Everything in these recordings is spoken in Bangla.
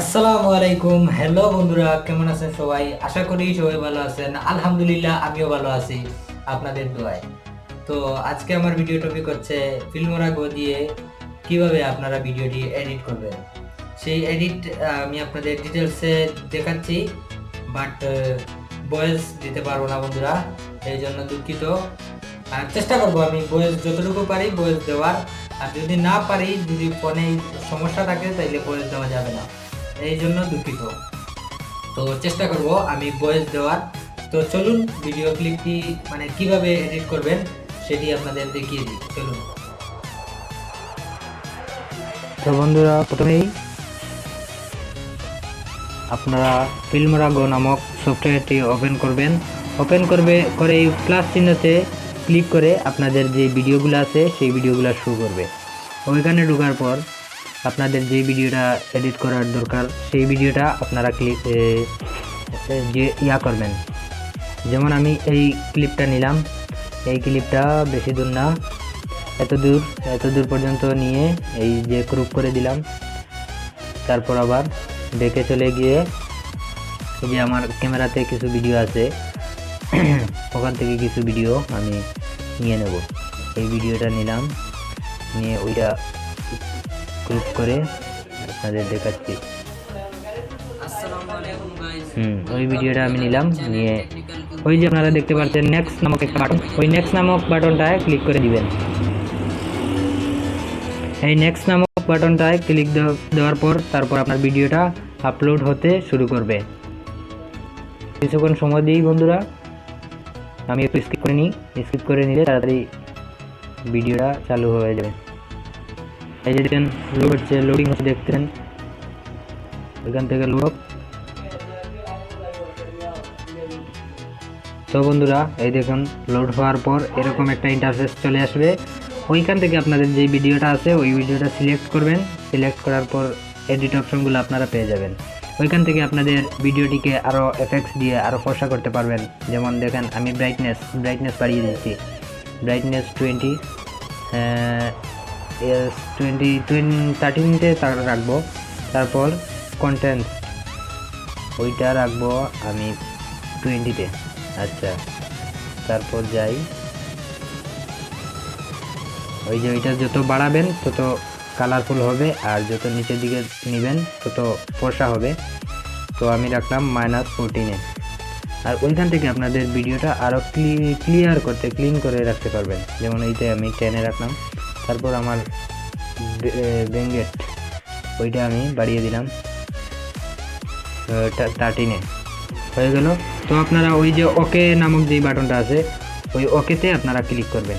আসসালামু আলাইকুম। হ্যালো বন্ধুরা, কেমন আছেন সবাই? আশা করি সবাই ভালো আছেন। আলহামদুলিল্লাহ আমিও ভালো আছি আপনাদের দোয়ায়। তো আজকে আমার ভিডিও টপিক হচ্ছে ফিল্মোরা গো দিয়ে কিভাবে আপনারা ভিডিওটি এডিট করবেন। সেই এডিট আমি আপনাদের ডিটেলসে দেখাচ্ছি, বাট ভয়েস দিতে পারবো না বন্ধুরা, এই জন্য দুঃখিত। চেষ্টা করবো আমি ভয়েস যতটুকু পারি ভয়েস দেওয়ার, আর যদি না পারি, যদি ফোনে সমস্যা থাকে তাইলে ভয়েস দেওয়া যাবে না, এই জন্য দুঃখিত। তো চেষ্টা করব আমি ভয়েস দেওয়ার। তো চলুন ভিডিও ক্লিপটি মানে কিভাবে এডিট করবেন সেটি আপনাদের দেখিয়ে দিই, চলুন। তো বন্ধুরা, প্রথমেই আপনারা ফিল্মোরা গো নামক সফটওয়্যারটি ওপেন করবেন। করে এই প্লাস চিহ্নতে ক্লিক করে আপনাদের যে ভিডিওগুলো আছে সেই ভিডিওগুলো শুরু করবে। ওইখানে ঢোকার পর আপনাদের যে ভিডিওটা এডিট করার দরকার সেই ভিডিওটা আপনারা করবেন। যেমন আমি এই ক্লিপটা নিলাম, এই ক্লিপটা বেশি দূর না, এত দূর পর্যন্ত নিয়ে এই যে ক্রপ করে দিলাম। তারপর আবার ব্যাকে চলে গিয়ে এই যে আমার ক্যামেরাতে কিছু ভিডিও আছে ওখান থেকে কিছু ভিডিও আমি নিয়ে নেব। এই ভিডিওটা নিলাম, নিয়ে ওইটা ক্লিক করে আপনাদের দেখাচ্ছি। ওই ভিডিওটা আমি নিলাম, নিয়ে ওই যে আপনারা দেখতে পাচ্ছেন নেক্সট নামক একটা বাটন, ওই নেক্সট নামক বাটনটায় ক্লিক করে দিবেন। এই নেক্সট নামক বাটনটায় ক্লিক দেওয়ার পর তারপর আপনার ভিডিওটা আপলোড হতে শুরু করবে। কিছুক্ষণ সময় দিই বন্ধুরা, আমি একটু স্কিপ করে নিই। স্কিপ করে নিলে তাড়াতাড়ি ভিডিওটা চালু হয়ে যাবে। এই যে দেখেন লোডিং হচ্ছে, দেখতেন এখান থেকে লোড। তো বন্ধুরা, এই দেখুন লোড হওয়ার পর এরকম একটা ইন্টারফেস চলে আসবে। ওইখান থেকে আপনাদের যে ভিডিওটা আছে ওই ভিডিওটা সিলেক্ট করবেন। সিলেক্ট করার পর এডিট অপশনগুলো আপনারা পেয়ে যাবেন। ওইখান থেকে আপনাদের ভিডিওটিকে আরও এফেক্টস দিয়ে আরও ফর্সা করতে পারবেন। যেমন দেখেন আমি ব্রাইটনেস বাড়িয়ে দিচ্ছি, ব্রাইটনেস 13তে রাখবো। তারপর কন্টেন্ট ওইটা রাখবো আমি 20তে। আচ্ছা, তারপর যাই, ওই যে ওইটা যত বাড়াবেন তত কালারফুল হবে, আর যত নিচের দিকে নেবেন তত ফর্সা হবে। তো আমি রাখলাম -14-এ। আর ওইখান থেকে আপনাদের ভিডিওটা আরও ক্লিন করে রাখতে পারবেন। যেমন এইটা আমি 10-এ রাখলাম। তারপর আমার বেঙ্গেট ওইটা আমি বাড়িয়ে দিলাম 13-এ, হয়ে গেল। তো আপনারা ওই যে ওকে নামক যে বাটনটা আছে ওই ওকেতে আপনারা ক্লিক করবেন।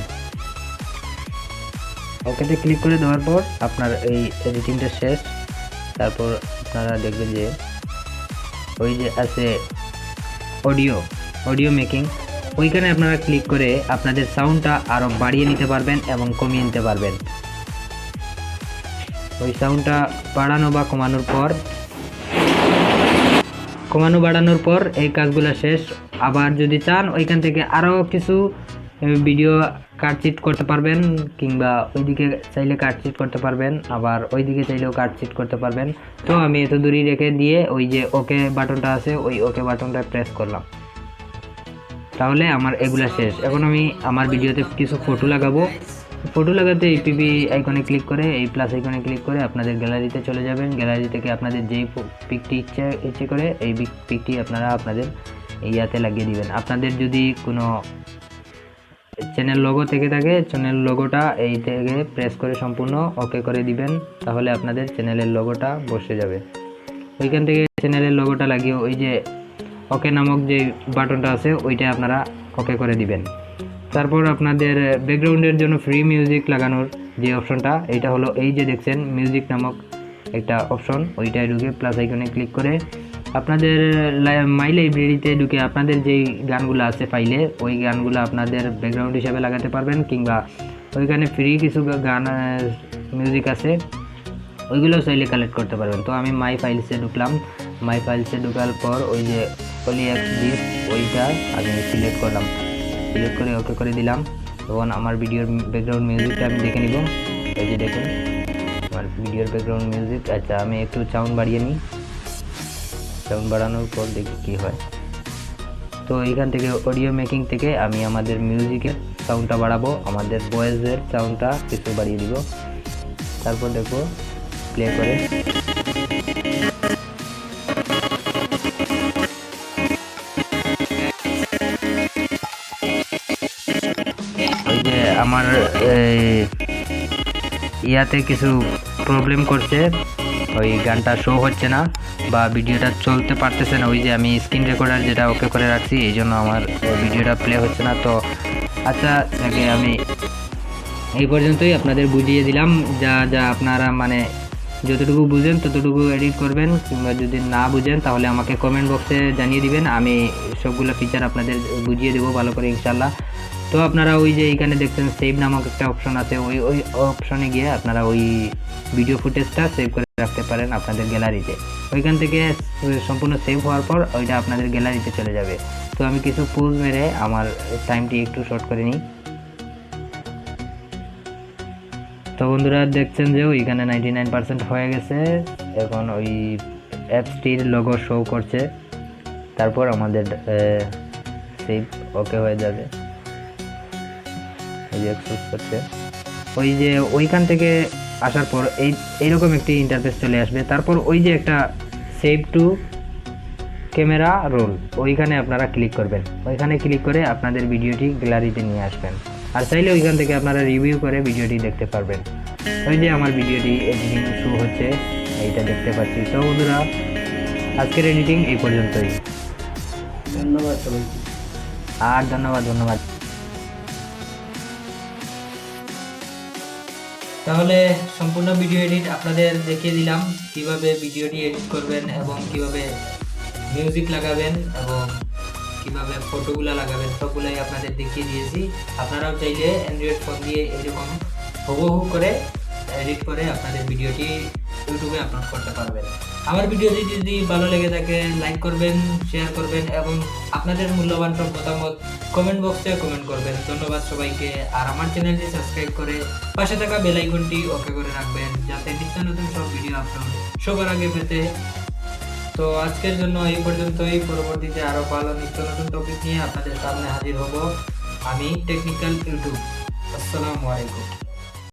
ওকেতে ক্লিক করে দেওয়ার পর আপনার এই এডিটিংটা শেষ। তারপর আপনারা দেখবেন যে ওই যে আছে অডিও মেকিং, ওইখানে আপনারা ক্লিক করে আপনাদের সাউন্ডটা আরও বাড়িয়ে নিতে পারবেন এবং কমিয়ে নিতে পারবেন। ওই সাউন্ডটা বাড়ানো বা বাড়ানোর পর এই কাজগুলো শেষ। আবার যদি চান ওইখান থেকে আরও কিছু ভিডিও কাটচিট করতে পারবেন, কিংবা ওইদিকে চাইলে কাটচিট করতে পারবেন, আবার ওইদিকে চাইলেও কাটচিট করতে পারবেন। তো আমি এত দূরই রেখে দিয়ে ওই যে ওকে বাটনটা আছে ওই ওকে বাটনটা প্রেস করলাম, তাহলে আমার এগুলা শেষ। এখন আমি আমার ভিডিওতে কিছু ফটো লাগাবো। ফটো লাগাতে এই পিপি আইকনে ক্লিক করে, এই প্লাস আইকনে ক্লিক করে আপনাদের গ্যালারিতে চলে যাবেন। গ্যালারি থেকে আপনাদের যেই পিকটি ইচ্ছে করে এই পিকটি আপনারা আপনাদের ইয়াতে লাগিয়ে দিবেন। আপনাদের যদি কোনো চ্যানেল লোগো থেকে থাকে, চ্যানেল লোগোটা এই থেকে প্রেস করে সম্পূর্ণ ওকে করে দিবেন, তাহলে আপনাদের চ্যানেলের লোগোটা বসে যাবে। ওইখান থেকে চ্যানেলের লোগোটা লাগিয়ে ওই যে ওকে নামক যে বাটনটা আছে ওইটা আপনারা ওকে করে দিবেন। তারপর আপনাদের ব্যাকগ্রাউন্ডের জন্য ফ্রি মিউজিক লাগানোর যে অপশনটা, এইটা হলো এই যে দেখছেন মিউজিক নামক একটা অপশন, ওইটায় ঢুকে প্লাস আইকনে ক্লিক করে আপনাদের মাই লাইব্রেরিতে ঢুকে আপনাদের যেই গানগুলো আছে ফাইলে ওই গানগুলো আপনাদের ব্যাকগ্রাউন্ড হিসাবে লাগাতে পারবেন, কিংবা ওইখানে ফ্রি কিছু গান মিউজিক আছে ওইগুলো চাইলে কালেক্ট করতে পারবেন। তো আমি মাই ফাইলসে ঢুকলাম। মাই ফাইলসে ঢোকার পর ওই যে OLX ওইটা আমি সিলেক্ট করলাম, সিলেক্ট করে ওকে করে দিলাম। তখন আমার ভিডিওর ব্যাকগ্রাউন্ড মিউজিকটা আমি দেখে নিব। এই যে দেখুন আমার ভিডিওর ব্যাকগ্রাউন্ড মিউজিক। আচ্ছা, আমি একটু সাউন্ড বাড়িয়ে নিই। সাউন্ড বাড়ানোর পর দেখি কী হয়। তো এখান থেকে অডিও মেকিং থেকে আমি আমাদের মিউজিকের সাউন্ডটা বাড়াবো, আমাদের ভয়েসের সাউন্ডটা কিছু বাড়িয়ে দিব। তারপর দেখো প্লে করে ওই যে আমার ইয়াতে কিছু প্রবলেম করছে, ওই গানটা শো হচ্ছে না বা ভিডিওটা চলতে পারতেছে না। ওই যে আমি স্ক্রিন রেকর্ডার যেটা ওকে করে রাখছি, এই জন্য আমার ভিডিওটা প্লে হচ্ছে না। তো আচ্ছা, আগে আমি এই পর্যন্তই আপনাদের বুঝিয়ে দিলাম। যা যা আপনারা মানে যতটুকু বুঝেন ততটুকু এডিট করবেন, কিংবা যদি না বুঝেন তাহলে আমাকে কমেন্ট বক্সে জানিয়ে দিবেন, আমি সবগুলো ফিচার আপনাদের বুঝিয়ে দেবো ভালো করে ইনশাল্লাহ। তো আপনারা ওই যে এইখানে দেখছেন সেভ নামক একটা অপশন আছে, ওই অপশনে গিয়ে আপনারা ওই ভিডিও ফুটেজটা সেভ করে রাখতে পারেন আপনাদের গ্যালারিতে। ওইখান থেকে সম্পূর্ণ সেভ হওয়ার পর ওইটা আপনাদের গ্যালারিতে চলে যাবে। তো আমি কিছু পোজ মেরে আমার টাইমটি একটু শর্ট করে নিই। তো বন্ধুরা দেখছেন যে ওইখানে 99% হয়ে গেছে। এখন ওই অ্যাপসটির লোগো শো করছে, তারপর আমাদের সেভ ওকে হয়ে যাবে। এই যে এক্সপোর্ট করছে, ওই যে ওইখান থেকে আসার পর এইরকম একটি ইন্টারফেস চলে আসবে। তারপর ওই যে একটা সেভ টু ক্যামেরা রোল, ওইখানে আপনারা ক্লিক করবেন। ওইখানে ক্লিক করে আপনাদের ভিডিওটি গ্যালারিতে নিয়ে আসবেন, আর চাইলে ওইখান থেকে আপনারা রিভিউ করে ভিডিওটি দেখতে পারবেন। ওই যে আমার ভিডিওটি এডিটিং শুরু হচ্ছে, এইটা দেখতে পাচ্ছি। তো বন্ধুরা আজকের এডিটিং এই পর্যন্তই। ধন্যবাদ সবাইকে। আর ধন্যবাদ। তাহলে সম্পূর্ণ ভিডিও এডিট আপনাদের দেখিয়ে দিলাম, কিভাবে ভিডিওটি এডিট করবেন এবং কিভাবে মিউজিক লাগাবেন এবং কিভাবে ফটোগুলো লাগাবেন, সবগুলোই আপনাদের দেখিয়ে দিয়েছি। আপনারাও চাইলে অ্যান্ড্রয়েড ফোন দিয়ে এরকম হুবহু করে এডিট করে আপনাদের ভিডিওটি ইউটিউবে আপলোড করতে পারবেন। আমার ভিডিওটি যদি ভালো লেগে থাকে লাইক করবেন, শেয়ার করবেন এবং আপনাদের মূল্যবান সব মতামত কমেন্ট বক্সে কমেন্ট করবেন। ধন্যবাদ সবাইকে। আর আমার চ্যানেলটি সাবস্ক্রাইব করে পাশে থাকা বেল আইকনটি ওকে করে রাখবেন, যাতে নিত্য নতুন সব ভিডিও আপলোড সবার আগে পেতে। তো আজকের জন্য এই পর্যন্তই। পরবর্তীতে আরো ভালো নিত্য নতুন টপিক নিয়ে আপনাদের সামনে হাজির হব আমি, টেকনিক্যাল ইউটিউব। আসসালামু আলাইকুম।